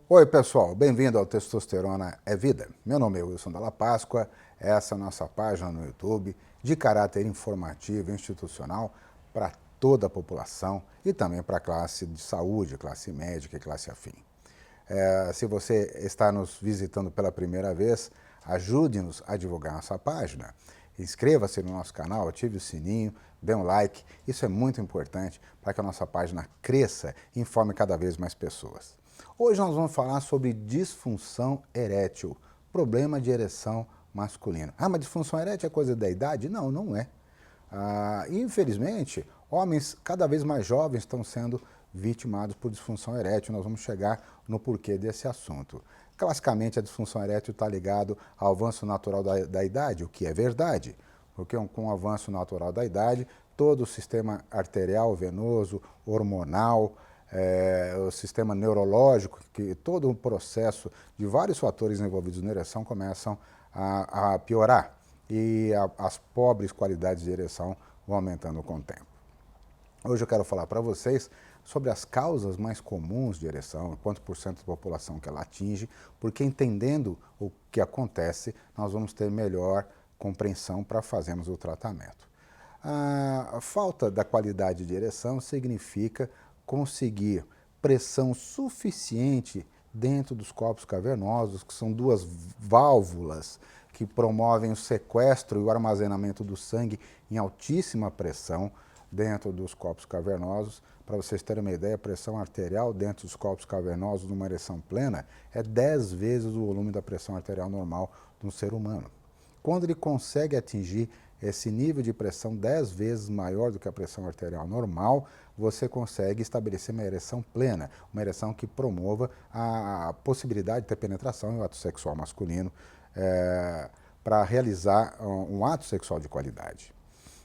Oi pessoal, bem-vindo ao Testosterona é Vida. Meu nome é Wilson Dalla Páscoa, essa é a nossa página no YouTube de caráter informativo e institucional para toda a população e também para a classe de saúde, classe médica e classe afim. Se você está nos visitando pela primeira vez, ajude-nos a divulgar nossa página. Inscreva-se no nosso canal, ative o sininho, dê um like, isso é muito importante para que a nossa página cresça e informe cada vez mais pessoas. Hoje nós vamos falar sobre disfunção erétil, problema de ereção masculino. Ah, mas disfunção erétil é coisa da idade? Não, não é. Infelizmente, homens cada vez mais jovens estão sendo vitimados por disfunção erétil. Nós vamos chegar no porquê desse assunto. Classicamente, a disfunção erétil está ligado ao avanço natural da idade, o que é verdade, porque com o avanço natural da idade, todo o sistema arterial, venoso, hormonal, o sistema neurológico, que todo o processo de vários fatores envolvidos na ereção começam a piorar e as pobres qualidades de ereção vão aumentando com o tempo. Hoje eu quero falar para vocês sobre as causas mais comuns de ereção, quanto por cento da população que ela atinge, porque entendendo o que acontece, nós vamos ter melhor compreensão para fazermos o tratamento. A falta da qualidade de ereção significa conseguir pressão suficiente dentro dos corpos cavernosos, que são duas válvulas que promovem o sequestro e o armazenamento do sangue em altíssima pressão dentro dos corpos cavernosos. Para vocês terem uma ideia, a pressão arterial dentro dos corpos cavernosos numa ereção plena é 10 vezes o volume da pressão arterial normal de um ser humano. Quando ele consegue atingir esse nível de pressão 10 vezes maior do que a pressão arterial normal, você consegue estabelecer uma ereção plena, uma ereção que promova a possibilidade de ter penetração em um ato sexual masculino para realizar um ato sexual de qualidade.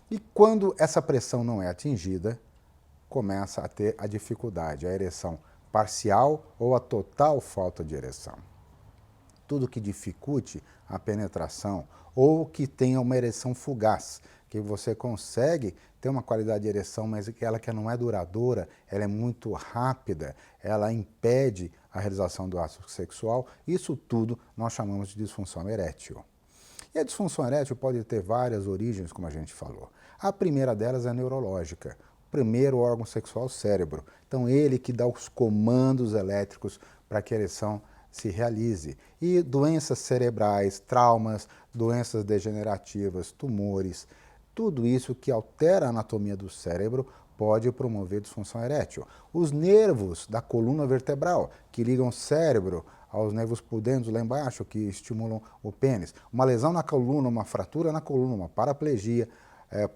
E quando essa pressão não é atingida, começa a ter a dificuldade, a ereção parcial ou a total falta de ereção. Tudo que dificulte a penetração ou que tenha uma ereção fugaz, que você consegue ter uma qualidade de ereção, mas ela que não é duradoura, ela é muito rápida, ela impede a realização do ato sexual, isso tudo nós chamamos de disfunção erétil. E a disfunção erétil pode ter várias origens, como a gente falou. A primeira delas é neurológica. O primeiro órgão sexual é o cérebro. Então, ele que dá os comandos elétricos para que a ereção se realize. E doenças cerebrais, traumas, doenças degenerativas, tumores, tudo isso que altera a anatomia do cérebro pode promover disfunção erétil. Os nervos da coluna vertebral, que ligam o cérebro aos nervos pudentes lá embaixo, que estimulam o pênis. Uma lesão na coluna, uma fratura na coluna, uma paraplegia,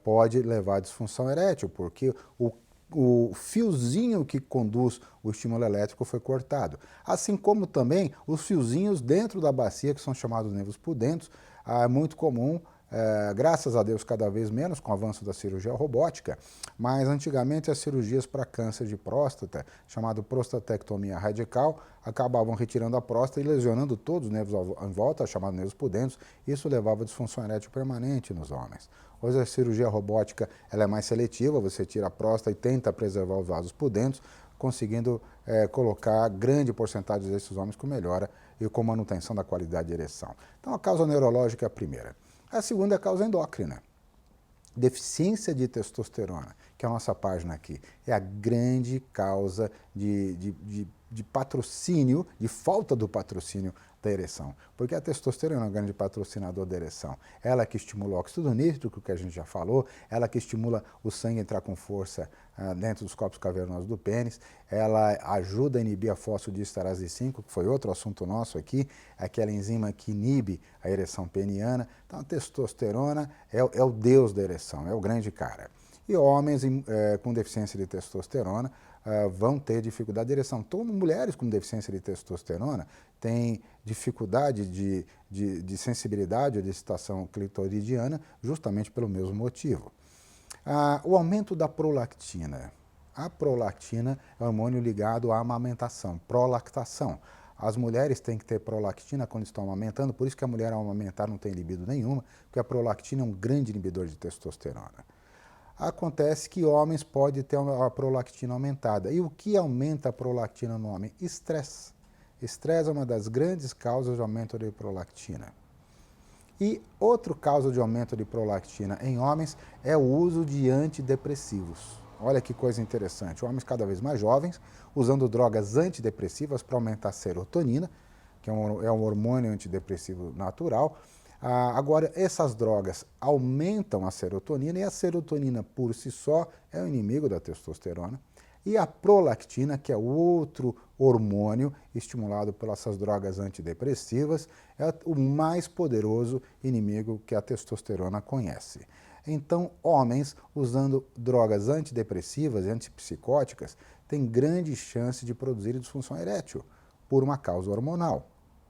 pode levar à disfunção erétil, porque o fiozinho que conduz o estímulo elétrico foi cortado. Assim como também os fiozinhos dentro da bacia, que são chamados nervos pudentes, é muito comum, graças a Deus cada vez menos com o avanço da cirurgia robótica, mas antigamente as cirurgias para câncer de próstata, chamado prostatectomia radical, acabavam retirando a próstata e lesionando todos os nervos em volta, chamados nervos pudentes. Isso levava a disfunção erétil permanente nos homens. Hoje a cirurgia robótica ela é mais seletiva, você tira a próstata e tenta preservar os vasos pudentes, conseguindo colocar grande porcentagem desses homens com melhora e com manutenção da qualidade de ereção. Então a causa neurológica é a primeira. A segunda é a causa endócrina. Deficiência de testosterona, que é a nossa página aqui, é a grande causa de patrocínio, de falta do patrocínio da ereção. Porque a testosterona é um grande patrocinador da ereção. Ela que estimula o óxido nítrico, que a gente já falou, ela que estimula o sangue a entrar com força dentro dos corpos cavernosos do pênis, ela ajuda a inibir a fosfodiesterase 5, que foi outro assunto nosso aqui, aquela enzima que inibe a ereção peniana. Então a testosterona é o deus da ereção, é o grande cara. E homens com deficiência de testosterona vão ter dificuldade de ereção. Então, mulheres com deficiência de testosterona têm dificuldade de sensibilidade ou de excitação clitoridiana justamente pelo mesmo motivo. O aumento da prolactina. A prolactina é um hormônio ligado à amamentação, prolactação. As mulheres têm que ter prolactina quando estão amamentando, por isso que a mulher ao amamentar não tem libido nenhuma, porque a prolactina é um grande inibidor de testosterona. Acontece que homens podem ter a prolactina aumentada. E o que aumenta a prolactina no homem? Estresse. Estresse é uma das grandes causas de aumento de prolactina. E outra causa de aumento de prolactina em homens é o uso de antidepressivos. Olha que coisa interessante, homens cada vez mais jovens usando drogas antidepressivas para aumentar a serotonina, que é um hormônio antidepressivo natural. Agora, essas drogas aumentam a serotonina e a serotonina por si só é o inimigo da testosterona. E a prolactina, que é outro hormônio estimulado pelas drogas antidepressivas, é o mais poderoso inimigo que a testosterona conhece. Então, homens usando drogas antidepressivas e antipsicóticas têm grande chance de produzir disfunção erétil por uma causa hormonal.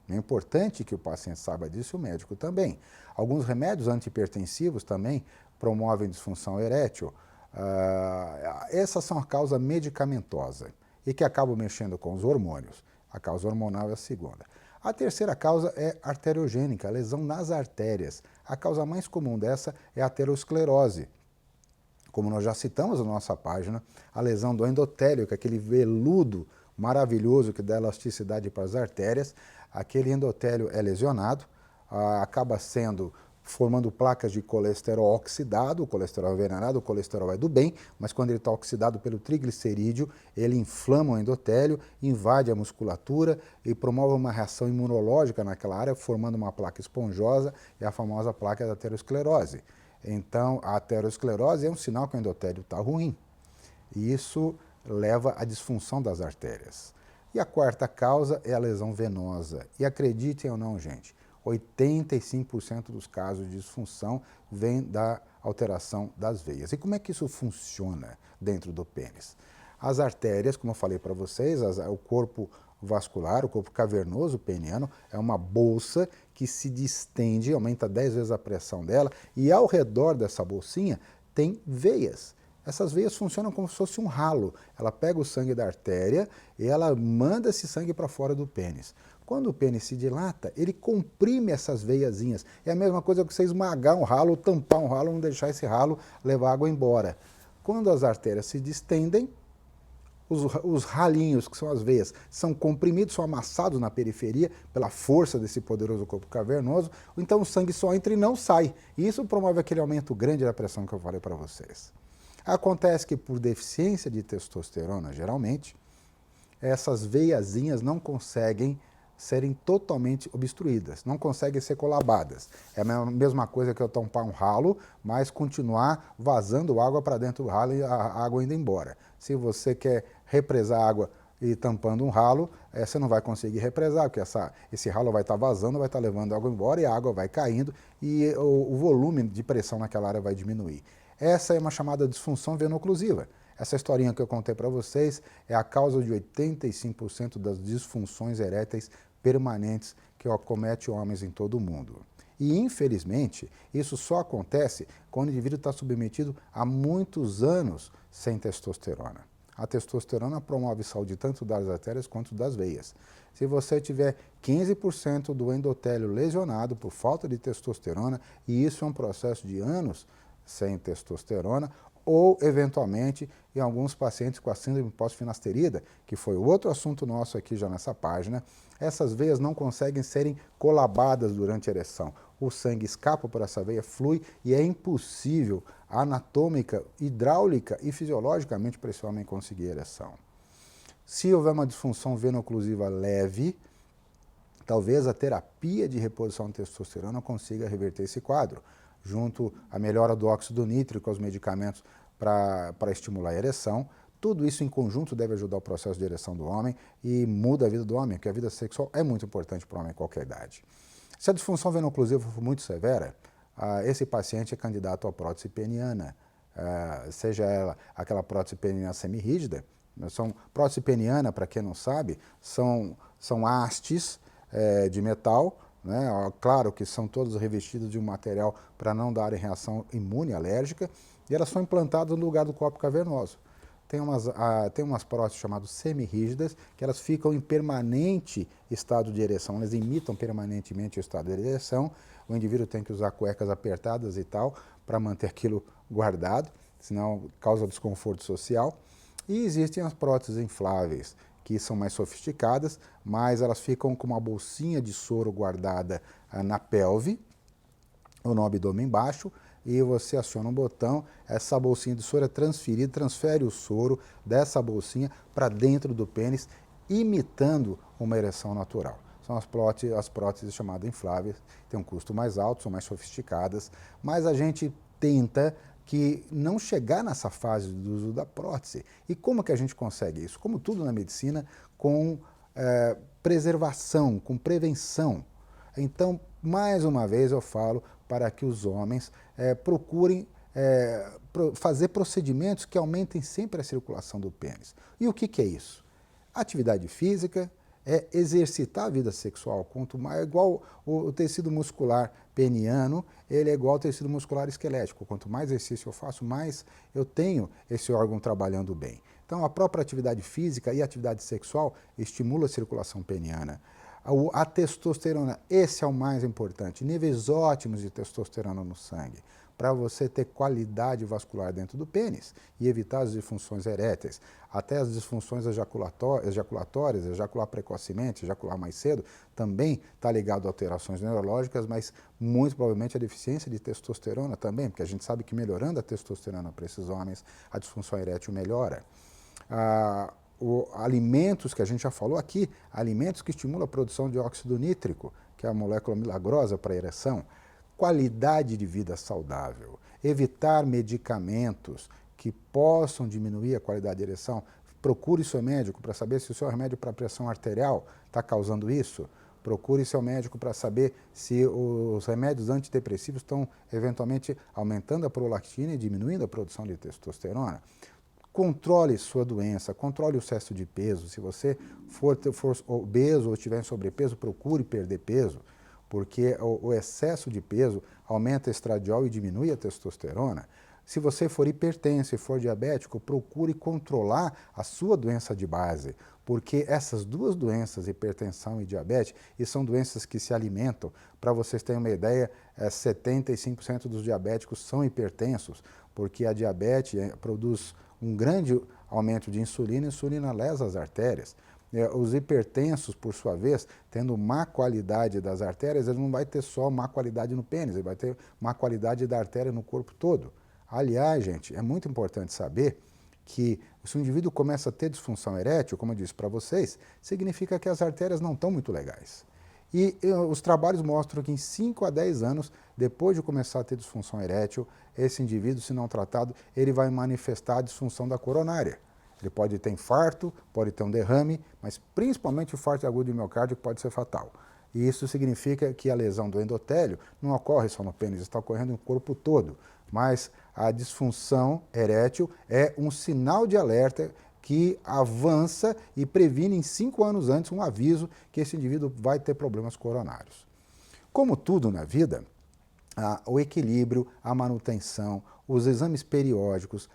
É importante que o paciente saiba disso e o médico também. Alguns remédios antihipertensivos também promovem disfunção erétil. Essas são a causa medicamentosa e que acabam mexendo com os hormônios. A causa hormonal é a segunda. A terceira causa é arteriogênica, a lesão nas artérias. A causa mais comum dessa é a aterosclerose. Como nós já citamos na nossa página, a lesão do endotélio, que é aquele veludo maravilhoso que dá elasticidade para as artérias, aquele endotélio é lesionado, acaba formando placas de colesterol oxidado, o colesterol envenenado, o colesterol é do bem, mas quando ele está oxidado pelo triglicerídeo, ele inflama o endotélio, invade a musculatura e promove uma reação imunológica naquela área, formando uma placa esponjosa, e a famosa placa da aterosclerose. Então, a aterosclerose é um sinal que o endotélio está ruim, e isso leva à disfunção das artérias. E a quarta causa é a lesão venosa. E acreditem ou não, gente, 85% dos casos de disfunção vem da alteração das veias. E como é que isso funciona dentro do pênis? As artérias, como eu falei para vocês, o corpo vascular, o corpo cavernoso peniano, é uma bolsa que se distende, aumenta 10 vezes a pressão dela, e ao redor dessa bolsinha tem veias. Essas veias funcionam como se fosse um ralo. Ela pega o sangue da artéria e ela manda esse sangue para fora do pênis. Quando o pênis se dilata, ele comprime essas veiazinhas. É a mesma coisa que você esmagar um ralo, tampar um ralo, não deixar esse ralo levar água embora. Quando as artérias se distendem, os ralinhos, que são as veias, são comprimidos, são amassados na periferia pela força desse poderoso corpo cavernoso, então o sangue só entra e não sai. E isso promove aquele aumento grande da pressão que eu falei para vocês. Acontece que por deficiência de testosterona, geralmente, essas veiazinhas não conseguem serem totalmente obstruídas, não conseguem ser colabadas. É a mesma coisa que eu tampar um ralo, mas continuar vazando água para dentro do ralo e a água indo embora. Se você quer represar água e tampando um ralo, você não vai conseguir represar, porque esse ralo vai estar vazando, vai estar levando água embora e a água vai caindo e o volume de pressão naquela área vai diminuir. Essa é uma chamada disfunção veno-oclusiva. Essa historinha que eu contei para vocês é a causa de 85% das disfunções eréteis permanentes que acomete homens em todo o mundo. E, infelizmente, isso só acontece quando o indivíduo está submetido a muitos anos sem testosterona. A testosterona promove saúde tanto das artérias quanto das veias. Se você tiver 15% do endotélio lesionado por falta de testosterona, e isso é um processo de anos sem testosterona, ou, eventualmente, em alguns pacientes com a síndrome pós-finasterida, que foi outro assunto nosso aqui já nessa página, essas veias não conseguem serem colabadas durante a ereção. O sangue escapa por essa veia, flui, e é impossível, anatômica, hidráulica e fisiologicamente, para esse homem conseguir ereção. Se houver uma disfunção veno-oclusiva leve, talvez a terapia de reposição de testosterona consiga reverter esse quadro, junto à melhora do óxido nítrico, aos medicamentos para estimular a ereção. Tudo isso em conjunto deve ajudar o processo de ereção do homem e muda a vida do homem, porque a vida sexual é muito importante para o homem em qualquer idade. Se a disfunção veno-oclusiva for muito severa, esse paciente é candidato à prótese peniana, seja ela aquela prótese peniana semirrígida. Prótese peniana, para quem não sabe, são hastes de metal, né? Claro que são todos revestidos de um material para não darem reação imune alérgica, e elas são implantadas no lugar do corpo cavernoso. Tem umas próteses chamadas semirrígidas, que elas ficam em permanente estado de ereção, elas imitam permanentemente o estado de ereção. O indivíduo tem que usar cuecas apertadas e tal, para manter aquilo guardado, senão causa desconforto social. E existem as próteses infláveis, que são mais sofisticadas, mas elas ficam com uma bolsinha de soro guardada na pelve, ou no abdômen baixo, e você aciona um botão, essa bolsinha de soro é transferida, transfere o soro dessa bolsinha para dentro do pênis, imitando uma ereção natural. São as próteses chamadas infláveis, têm um custo mais alto, são mais sofisticadas, mas a gente tenta que não chegar nessa fase do uso da prótese. E como que a gente consegue isso? Como tudo na medicina, com preservação, com prevenção. Então, mais uma vez eu falo para que os homens procurem fazer procedimentos que aumentem sempre a circulação do pênis. E o que é isso? Atividade física, exercitar a vida sexual, quanto mais, igual o tecido muscular peniano, ele é igual ao tecido muscular esquelético. Quanto mais exercício eu faço, mais eu tenho esse órgão trabalhando bem. Então, a própria atividade física e a atividade sexual estimula a circulação peniana. A testosterona, esse é o mais importante, níveis ótimos de testosterona no sangue, para você ter qualidade vascular dentro do pênis e evitar as disfunções eréteis. Até as disfunções ejaculatórias, ejacular precocemente, ejacular mais cedo, também está ligado a alterações neurológicas, mas muito provavelmente a deficiência de testosterona também, porque a gente sabe que melhorando a testosterona para esses homens, a disfunção erétil melhora. Alimentos que a gente já falou aqui, alimentos que estimulam a produção de óxido nítrico, que é a molécula milagrosa para a ereção, qualidade de vida saudável, evitar medicamentos que possam diminuir a qualidade de ereção. Procure seu médico para saber se o seu remédio para pressão arterial está causando isso. Procure seu médico para saber se os remédios antidepressivos estão eventualmente aumentando a prolactina e diminuindo a produção de testosterona. Controle sua doença, controle o excesso de peso. Se você for obeso ou estiver em sobrepeso, procure perder peso, porque o excesso de peso aumenta o estradiol e diminui a testosterona. Se você for hipertenso e for diabético, procure controlar a sua doença de base, porque essas duas doenças, hipertensão e diabetes, e são doenças que se alimentam. Para vocês terem uma ideia, 75% dos diabéticos são hipertensos, porque a diabetes produz um grande aumento de insulina, e a insulina lesa as artérias. Os hipertensos, por sua vez, tendo má qualidade das artérias, ele não vai ter só má qualidade no pênis, ele vai ter má qualidade da artéria no corpo todo. Aliás, gente, é muito importante saber que se o indivíduo começa a ter disfunção erétil, como eu disse para vocês, significa que as artérias não estão muito legais. E os trabalhos mostram que em 5 a 10 anos, depois de começar a ter disfunção erétil, esse indivíduo, se não tratado, ele vai manifestar a disfunção da coronária. Ele pode ter infarto, pode ter um derrame, mas principalmente o infarto agudo de miocárdio pode ser fatal. E isso significa que a lesão do endotélio não ocorre só no pênis, está ocorrendo no corpo todo. Mas a disfunção erétil é um sinal de alerta que avança e previne em 5 anos antes um aviso que esse indivíduo vai ter problemas coronários. Como tudo na vida, o equilíbrio, a manutenção, os exames periódicos,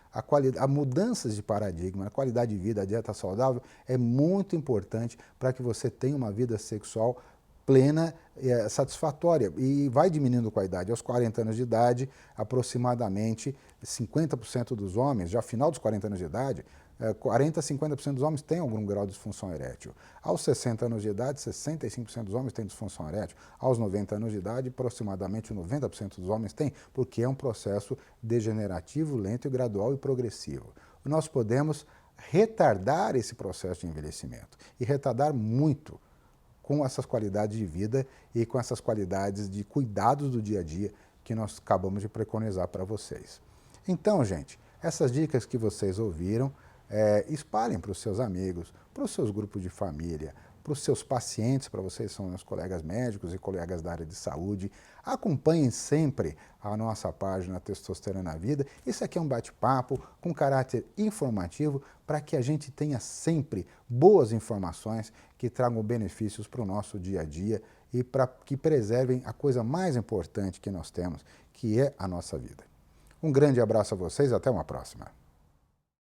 a mudanças de paradigma, a qualidade de vida, a dieta saudável é muito importante para que você tenha uma vida sexual plena, satisfatória, e vai diminuindo com a idade. Aos 40 anos de idade, aproximadamente 50% dos homens, já final dos 40 anos de idade, 40 a 50% dos homens têm algum grau de disfunção erétil. Aos 60 anos de idade, 65% dos homens têm disfunção erétil. Aos 90 anos de idade, aproximadamente 90% dos homens têm, porque é um processo degenerativo, lento e gradual e progressivo. Nós podemos retardar esse processo de envelhecimento, e retardar muito, com essas qualidades de vida e com essas qualidades de cuidados do dia a dia que nós acabamos de preconizar para vocês. Então, gente, essas dicas que vocês ouviram, espalhem para os seus amigos, para os seus grupos de família, para os seus pacientes, para vocês são meus colegas médicos e colegas da área de saúde. Acompanhem sempre a nossa página Testosterona na Vida. Isso aqui é um bate-papo com caráter informativo para que a gente tenha sempre boas informações que tragam benefícios para o nosso dia a dia e para que preservem a coisa mais importante que nós temos, que é a nossa vida. Um grande abraço a vocês e até uma próxima.